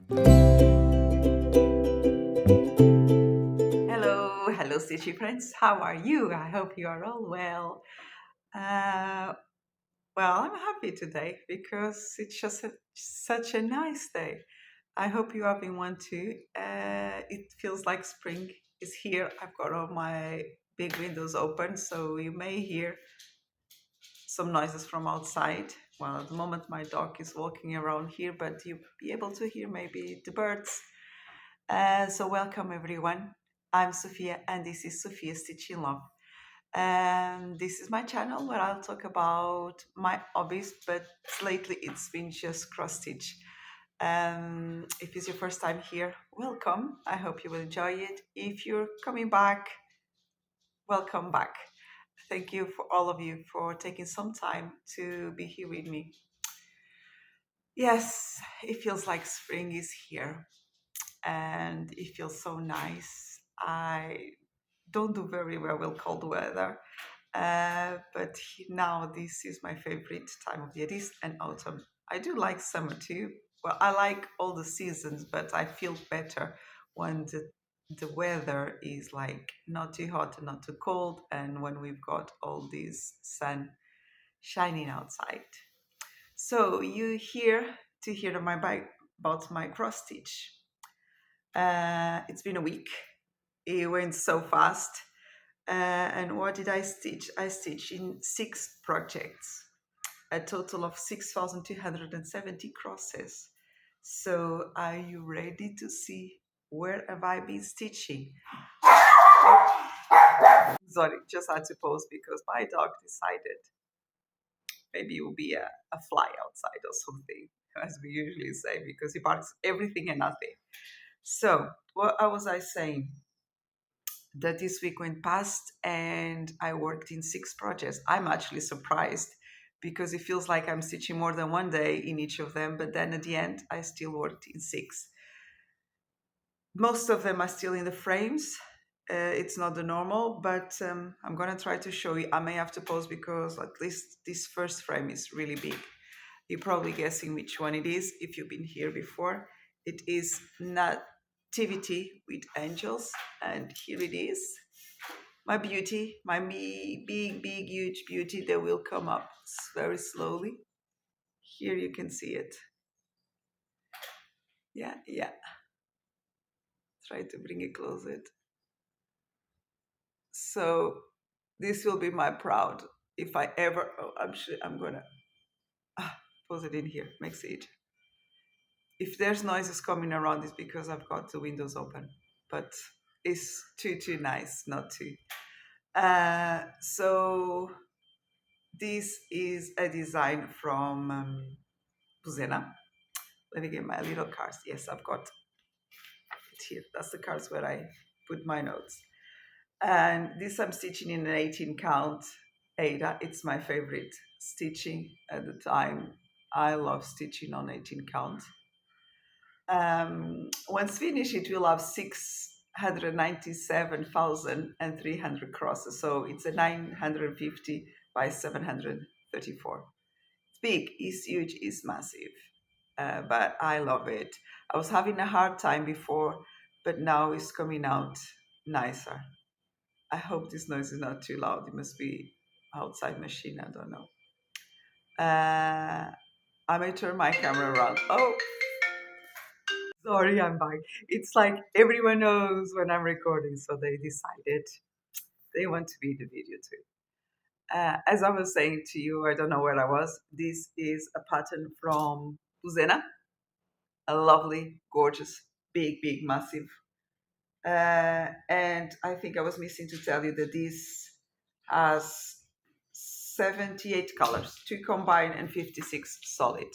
Hello, stitchy friends. How are you? I hope you are all well. Uh, well, I'm happy today because it's just such a nice day. I hope you're having one too. It feels like spring is here. I've got all my big windows open, so you may hear some noises from outside. Well, at the moment, my dog is walking around here, but you'll be able to hear maybe the birds. So, welcome everyone. I'm Sophia, and this is Sophia Stitching Love. And this is my channel where I'll talk about my hobbies, but lately it's been just cross stitch. If it's your first time here, welcome. I hope you will enjoy it. If you're coming back, welcome back. Thank you for all of you for taking some time to be here with me. Yes, it feels like spring is here and it feels so nice. I don't do very well with cold weather. But now this is my favorite time of the year, this and autumn. I do like summer too. Well, I like all the seasons, but I feel better when the weather is like not too hot and not too cold, and when we've got all this sun shining outside. So you here to hear about my cross stitch. It's been a week. It went so fast. And what did I stitch? I stitched in 6 projects, a total of 6,270 crosses. So are you ready to see where have I been stitching? Sorry, just had to pause because my dog decided maybe it will be a fly outside or something, as we usually say, because he barks everything and nothing. So what was I saying? That this week went past and I worked in 6 projects. I'm actually surprised because it feels like I'm stitching more than one day in each of them, but then at the end, I still worked in 6. Most of them are still in the frames. It's not the normal, but I'm going to try to show you. I may have to pause because at least this first frame is really big. You're probably guessing which one it is if you've been here before. It is Nativity with Angels, and here it is. My beauty, my big, huge beauty that will come up very slowly. Here you can see it. Yeah. Try to bring it closer. So this will be my proud. If I ever, I'm sure I'm gonna put it in here. Makes it. If there's noises coming around, it's because I've got the windows open. But it's too nice not to. So this is a design from Buzena. Let me get my little cards. Yes, I've got it here. That's the cards where I put my notes. And this I'm stitching in an 18 count Ada. It's my favorite stitching at the time. I love stitching on 18 count. Once finished, it will have 697,300 crosses. So it's a 950 by 734. It's big, it's huge, it's massive. But I love it. I was having a hard time before, but now it's coming out nicer. I hope this noise is not too loud. It must be outside machine. I don't know. I may turn my camera around. Oh, sorry, I'm back. It's like everyone knows when I'm recording, so they decided they want to be in the video too. As I was saying to you, I don't know where I was. This is a pattern from Uzena, a lovely, gorgeous, big, massive. And I think I was missing to tell you that this has 78 colors, 2 combined and 56 solid.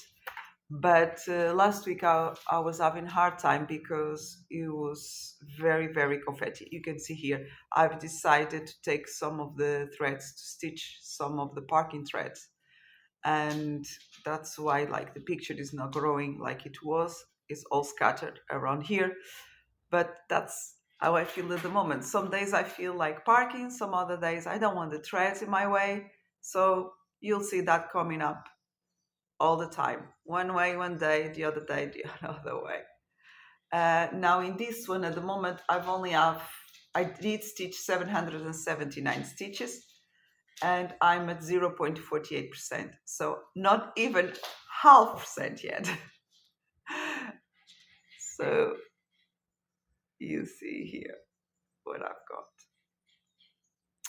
But last week I was having a hard time because it was very confetti. You can see here, I've decided to take some of the threads to stitch some of the parking threads. And that's why like the picture is not growing like it was. It's all scattered around here. But that's how I feel at the moment. Some days I feel like parking, some other days I don't want the threads in my way. So you'll see that coming up all the time. One way, one day, the other day, the other way. Now in this one at the moment, I did stitch 779 stitches and I'm at 0.48%. So not even half percent yet. So you see here what I've got.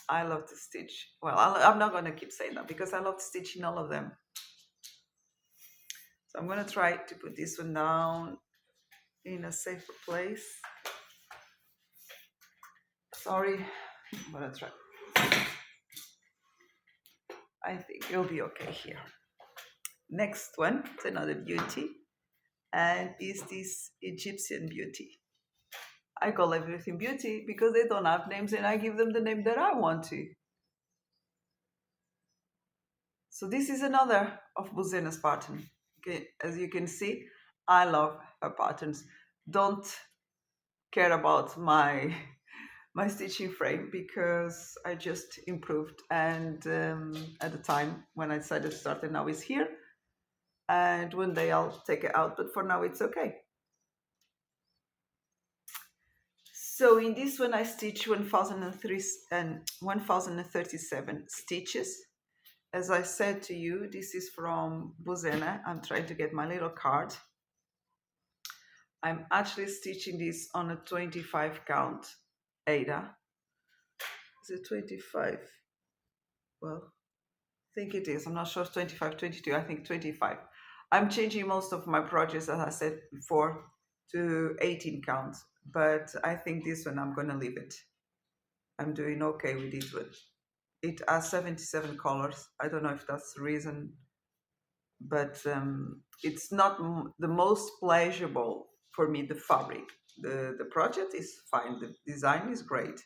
I love to stitch. Well, I'm not going to keep saying that because I love stitching all of them. So I'm going to try to put this one down in a safer place. Sorry, I'm going to try. I think it'll be okay here. Next one, it's another beauty, and is this Egyptian beauty. I call everything beauty because they don't have names and I give them the name that I want to. So this is another of Buzena's pattern. Okay, as you can see, I love her patterns. Don't care about my stitching frame because I just improved, and at the time when I decided to start, and now it's here, and one day I'll take it out, but for now it's okay. So in this one I stitch 1003 and 1037 stitches. As I said to you, this is from Buzena. I'm trying to get my little card. I'm actually stitching this on a 25 count Ada. Is it 25? Well, I think it is. I'm not sure, 25, 22. I think 25. I'm changing most of my projects, as I said before, to 18 counts. But I think this one I'm going to leave it. I'm doing okay with this one. It has 77 colors. I don't know if that's the reason, but it's not the most pleasurable for me, the fabric. The project is fine. The design is great.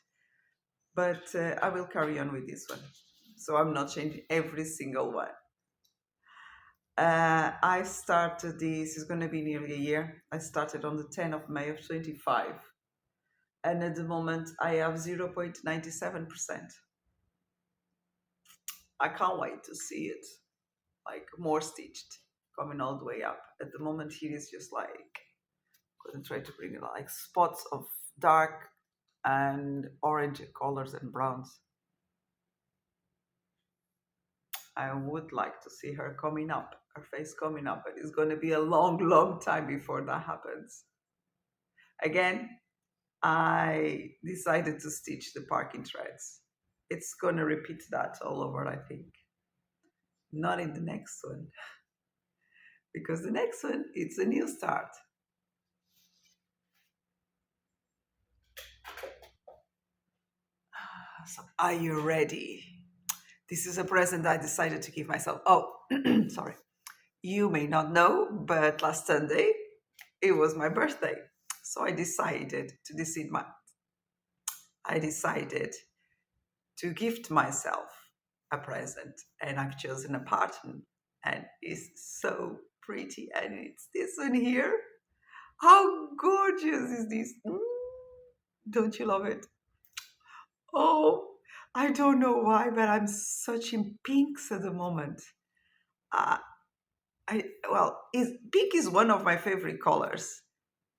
But I will carry on with this one. So I'm not changing every single one. I started this, is going to be nearly a year. I started on the 10th of May of 25. And at the moment, I have 0.97%. I can't wait to see it, like more stitched, coming all the way up. At the moment, here is just like, I'm going to try to bring it like spots of dark and orange colors and browns. I would like to see her coming up, her face coming up, but it's going to be a long, long time before that happens. Again, I decided to stitch the parking threads. It's going to repeat that all over, I think. Not in the next one, because the next one, it's a new start. So, are you ready? This is a present I decided to give myself. Oh, sorry. You may not know, but last Sunday, it was my birthday. So I decided to gift myself a present, and I've chosen a pattern, and it's so pretty, and it's this one here. How gorgeous is this? Don't you love it? Oh, I don't know why, but I'm such in pinks at the moment. Uh, pink is one of my favorite colors.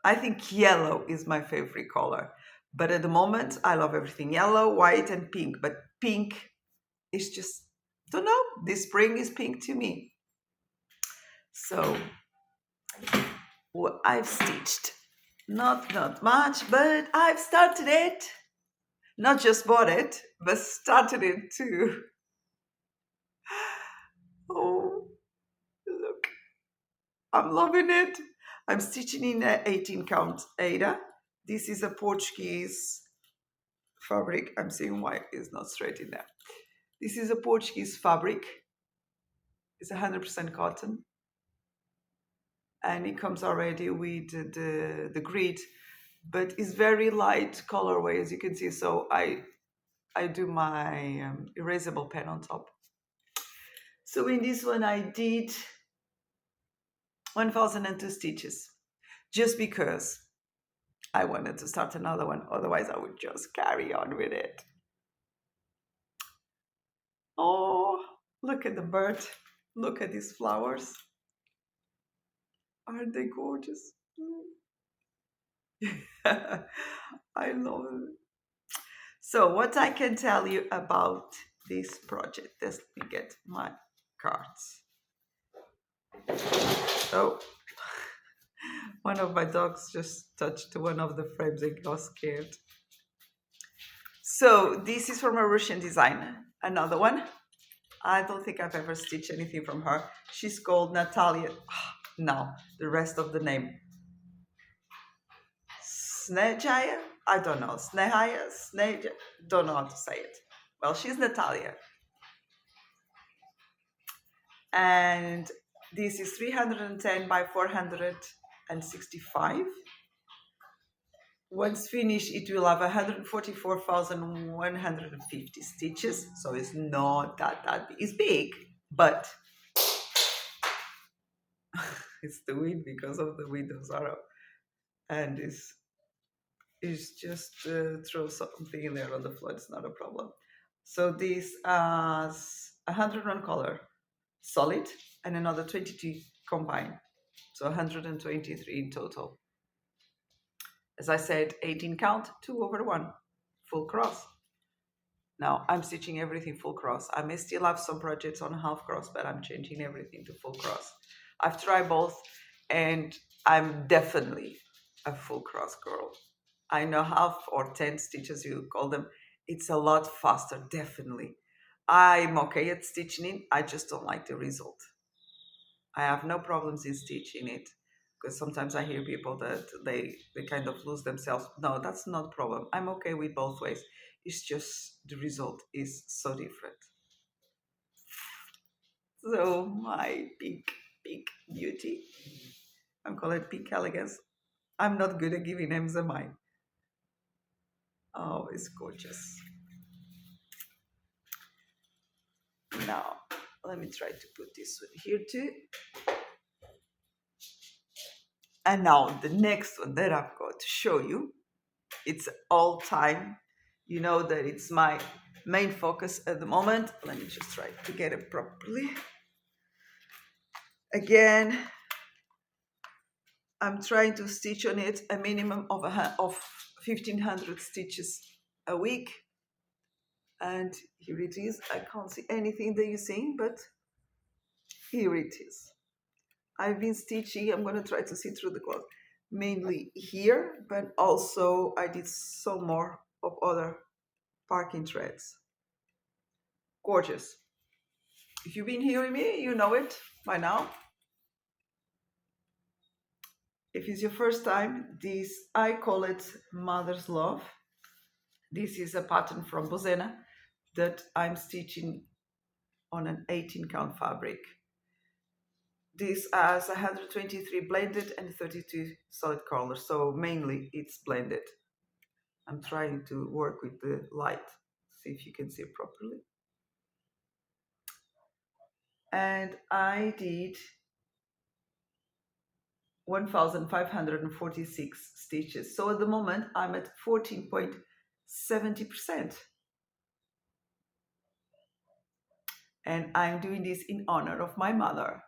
I think yellow is my favorite color. But at the moment, I love everything yellow, white, and pink. But pink is just, don't know, this spring is pink to me. So I've stitched. Not much, but I've started it. Not just bought it, but started it too. Oh, look. I'm loving it. I'm stitching in a 18 count Ada. This is a Portuguese fabric. I'm seeing why it's not straight in there. This is a Portuguese fabric. It's 100% cotton. And it comes already with the grid, but it's very light colorway, as you can see. So I do my erasable pen on top. So in this one, I did 1002 stitches, just because I wanted to start another one. Otherwise, I would just carry on with it. Oh, look at the bird. Look at these flowers. Aren't they gorgeous? I love it. So, what I can tell you about this project, let me get my cards. Oh, one of my dogs just touched one of the frames and got scared. So, this is from a Russian designer. Another one. I don't think I've ever stitched anything from her. She's called Natalia. Now, the rest of the name. Snejaya? I don't know. Snehaya? Sneja? Don't know how to say it. Well, she's Natalia. And this is 310 by 465. Once finished, it will have 144,150 stitches. So it's not that big. It's big, but it's the wind because of the windows are up. And it's just throw something in there on the floor. It's not a problem. So this has 101 color solid and another 22 combined. So 123 in total. As I said, 18 count, 2 over 1, full cross. Now I'm stitching everything full cross. I may still have some projects on half cross, but I'm changing everything to full cross. I've tried both and I'm definitely a full cross girl. I know half or 10 stitches you call them. It's a lot faster, definitely. I'm okay at stitching it. I just don't like the result. I have no problems in stitching it because sometimes I hear people that they kind of lose themselves. No, that's not a problem. I'm okay with both ways. It's just the result is so different. So my pink beauty, I'm calling it pink elegance. I'm not good at giving names, am I? Oh, it's gorgeous. Now, let me try to put this one here too. And now the next one that I've got to show you, it's all time. You know that it's my main focus at the moment. Let me just try to get it properly. Again, I'm trying to stitch on it a minimum of 1,500 stitches a week. And here it is. I can't see anything that you're seeing, but here it is. I've been stitching, I'm going to try to see through the cloth, mainly here, but also I did some more of other parking threads. Gorgeous. If you've been hearing me, you know it by now. If it's your first time, this, I call it Mother's Love. This is a pattern from Bozena that I'm stitching on an 18 count fabric. This has 123 blended and 32 solid colors, so mainly it's blended. I'm trying to work with the light, see if you can see it properly. And I did 1,546 stitches. So at the moment, I'm at 14.70%. And I'm doing this in honor of my mother.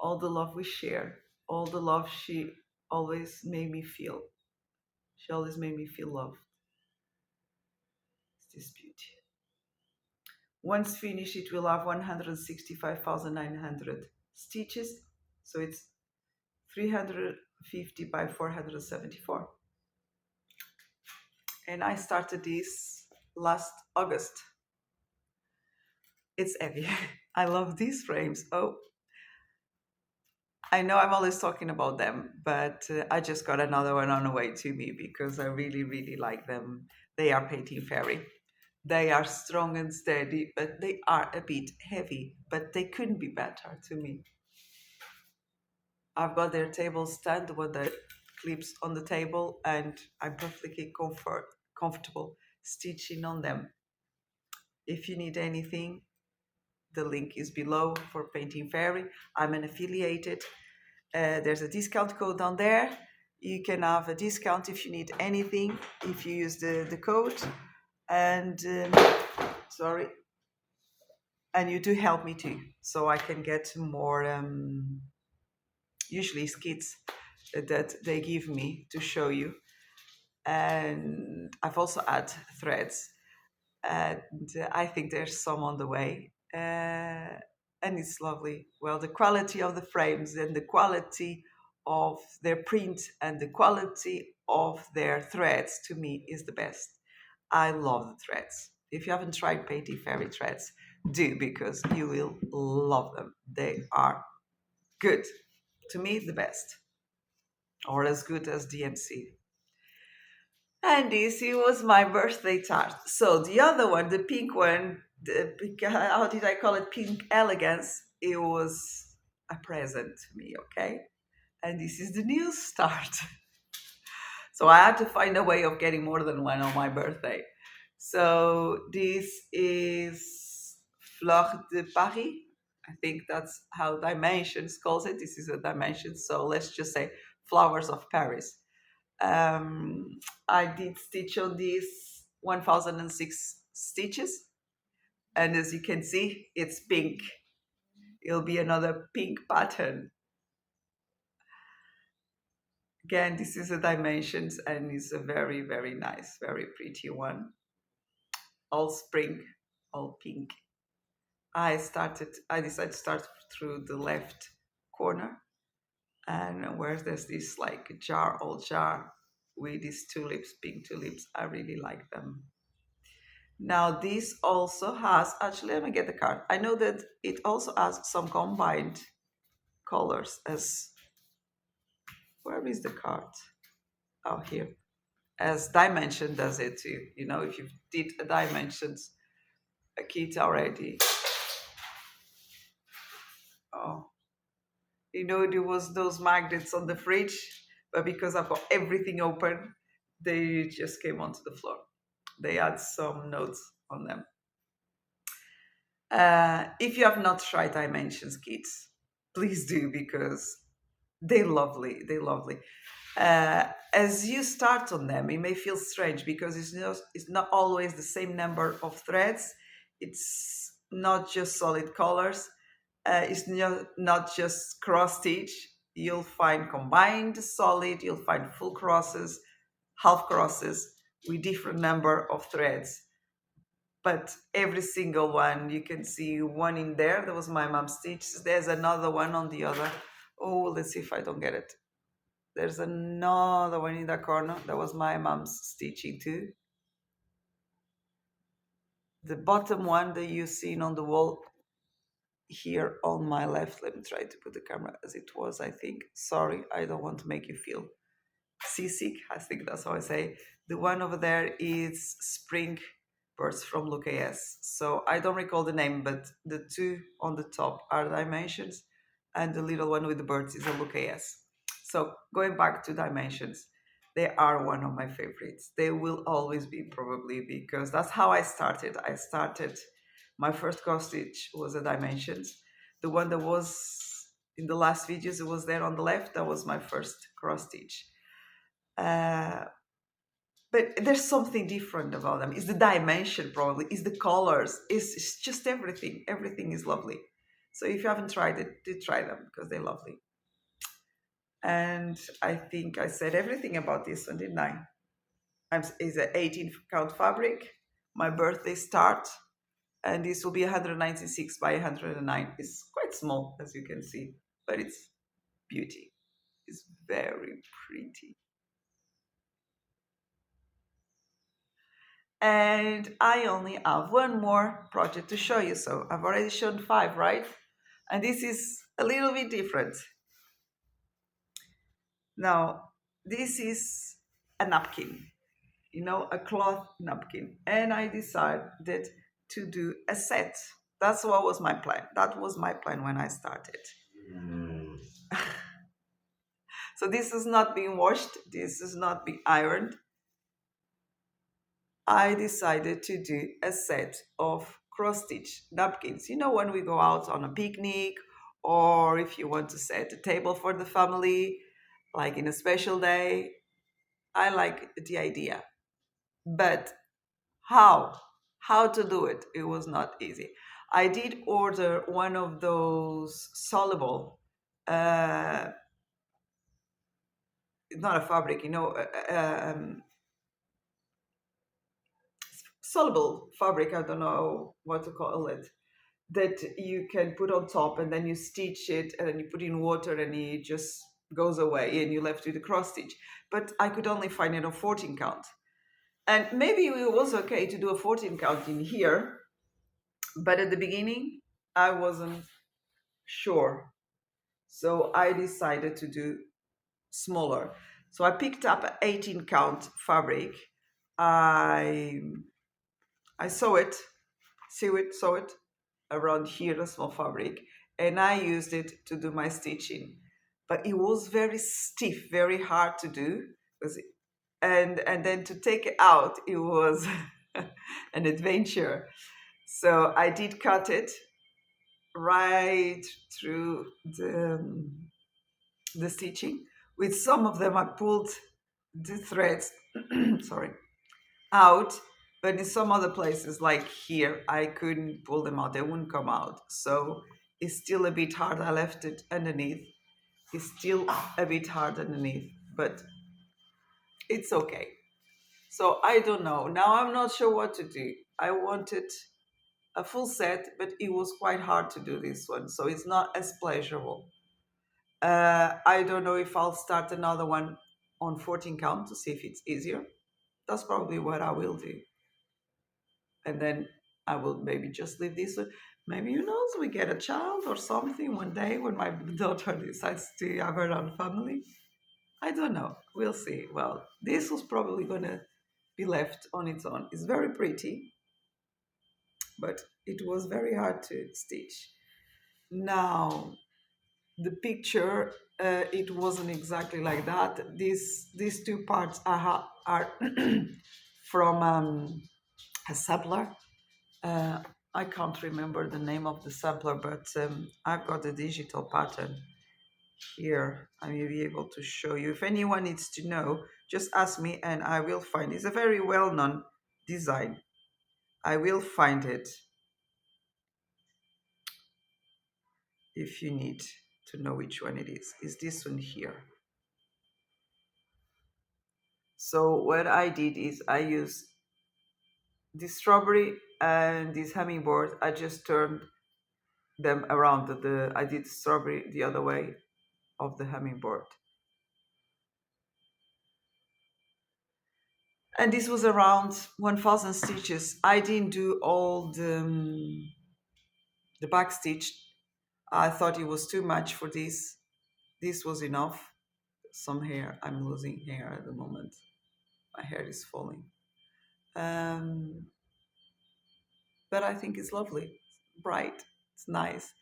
All the love we share, all the love she always made me feel. She always made me feel loved. It's this beauty. Once finished, it will have 165,900 stitches. So it's 350 by 474. And I started this last August. It's heavy. I love these frames. Oh, I know I'm always talking about them, but I just got another one on the way to me because I really, really like them. They are painting fairy. They are strong and steady, but they are a bit heavy, but they couldn't be better to me. I've got their table stand with the clips on the table, and I'm perfectly comfortable stitching on them. If you need anything, the link is below for Painting Fairy. I'm an affiliated. There's a discount code down there. You can have a discount if you need anything, if you use the code. And sorry. And you do help me too, so I can get more, usually skits. that they give me to show you. And I've also added threads, and I think there's some on the way. And it's lovely. Well, the quality of the frames and the quality of their print and the quality of their threads to me is the best. I love the threads. If you haven't tried Painty Fairy threads, do, because you will love them. They are good. To me, the best, or as good as DMC. And this it was my birthday tart. So the other one, the pink one, how did I call it? Pink elegance. It was a present to me, okay? And this is the new start. So I had to find a way of getting more than one on my birthday. So this is Fleur de Paris. I think that's how Dimensions calls it. This is a dimension. So let's just say Flowers of Paris. Um, I did stitch on these 1006 stitches, and as you can see, it's pink. It'll be another pink pattern. Again, this is a dimensions, and it's a very, very nice, very pretty one. All spring, all pink. I decided to start through the left corner, and where there's this like jar, old jar with these tulips, pink tulips. I really like them. Now this also has, actually let me get the card. I know that it also has some combined colors as, where is the card? Oh, here. As Dimension does it too. You know, if you did a Dimensions a kit already. Oh, you know, there was those magnets on the fridge, but because I've got everything open, they just came onto the floor. They had some notes on them. If you have not tried Dimensions kits, please do, because they're lovely. They're lovely. As you start on them, it may feel strange because it's not always the same number of threads. It's not just solid colors. It's not just cross stitch. You'll find combined solid. You'll find full crosses, half crosses with different number of threads. But every single one, you can see one in there. That was my mom's stitch. There's another one on the other. Oh, let's see if I don't get it. There's another one in the corner. That was my mom's stitching too. The bottom one that you've seen on the wall here on my left. Let me try to put the camera as it was, I think. Sorry, I don't want to make you feel seasick. I think that's how I say. The one over there is Spring Birds from Lucas. So I don't recall the name, but the two on the top are Dimensions, and the little one with the birds is a Lucas. So going back to Dimensions, they are one of my favorites. They will always be, probably, because that's how I started. I started, my first cross stitch was a Dimensions. The one that was in the last videos, it was there on the left. That was my first cross stitch. Uh, but there's something different about them. It's the dimension, probably. It's the colors. It's just everything. Everything is lovely. So if you haven't tried it, do try them because they're lovely. And I think I said everything about this one, didn't I? It's an 18 count fabric. My birthday start, and this will be 196 by 109. It's quite small, as you can see, but it's beauty. It's very pretty. And I only have one more project to show you. So I've already shown five, right? And this is a little bit different. Now, this is a napkin, a cloth napkin. And I decided to do a set. That's what was my plan. That was my plan when I started. So this is not being washed. This is not being ironed. I decided to do a set of cross stitch napkins. When we go out on a picnic, or if you want to set a table for the family, like in a special day, I like the idea. But how? How to do it? It was not easy. I did order one of those soluble uh, it's not a fabric, soluble fabric. I don't know what to call it. That you can put on top, and then you stitch it, and then you put in water, and it just goes away, and you're left with a cross stitch. But I could only find it on 14 count, and maybe it was okay to do a 14 count in here, but at the beginning I wasn't sure, so I decided to do smaller. So I picked up an 18 count fabric. I I sew it around here, a small fabric, and I used it to do my stitching. But it was very stiff, very hard to do, and then to take it out, it was an adventure. So I did cut it right through the stitching. With some of them, I pulled the threads, sorry, out, but in some other places, like here, I couldn't pull them out. They wouldn't come out. So it's still a bit hard. I left it underneath. It's still a bit hard underneath, but it's okay. So I don't know. Now I'm not sure what to do. I wanted a full set, but it was quite hard to do this one. So it's not as pleasurable. I don't know if I'll start another one on 14 count to see if it's easier. That's probably what I will do. And then I will maybe just leave this one. Maybe, who knows, we get a child or something one day when my daughter decides to have her own family. I don't know. We'll see. Well, this was probably going to be left on its own. It's very pretty, but it was very hard to stitch. Now, the picture, it wasn't exactly like that. These two parts are from a sampler. Uh, I can't remember the name of the sampler, but I've got a digital pattern here. I may be able to show you. If anyone needs to know, just ask me and I will find. It's a very well-known design. I will find it if you need to know which one it is. Is this one here? So what I did is I used this strawberry and this hummingbird. I just turned them around. I did strawberry the other way of the hummingbird. And this was around 1000 stitches. I didn't do all the back stitch. I thought it was too much for this. This was enough. Some hair. I'm losing hair at the moment. My hair is falling. Um, but I think it's lovely. It's bright. It's nice.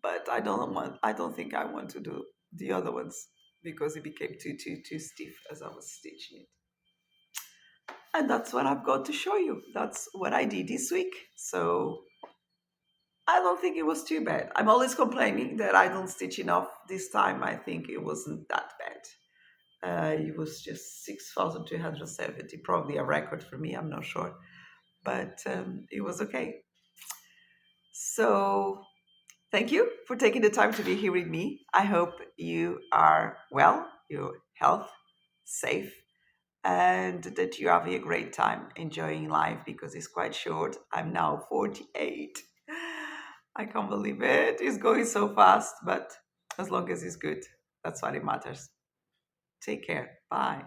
But I don't think I want to do the other ones because it became too stiff as I was stitching it. And that's what I've got to show you. That's what I did this week. So I don't think it was too bad. I'm always complaining that I don't stitch enough. This time I think it wasn't that bad. It was just 6,270, probably a record for me, I'm not sure. But it was okay. So thank you for taking the time to be here with me. I hope you are well, your health, safe, and that you're having a great time enjoying life because it's quite short. I'm now 48. I can't believe it. It's going so fast, but as long as it's good, that's what it matters. Take care. Bye.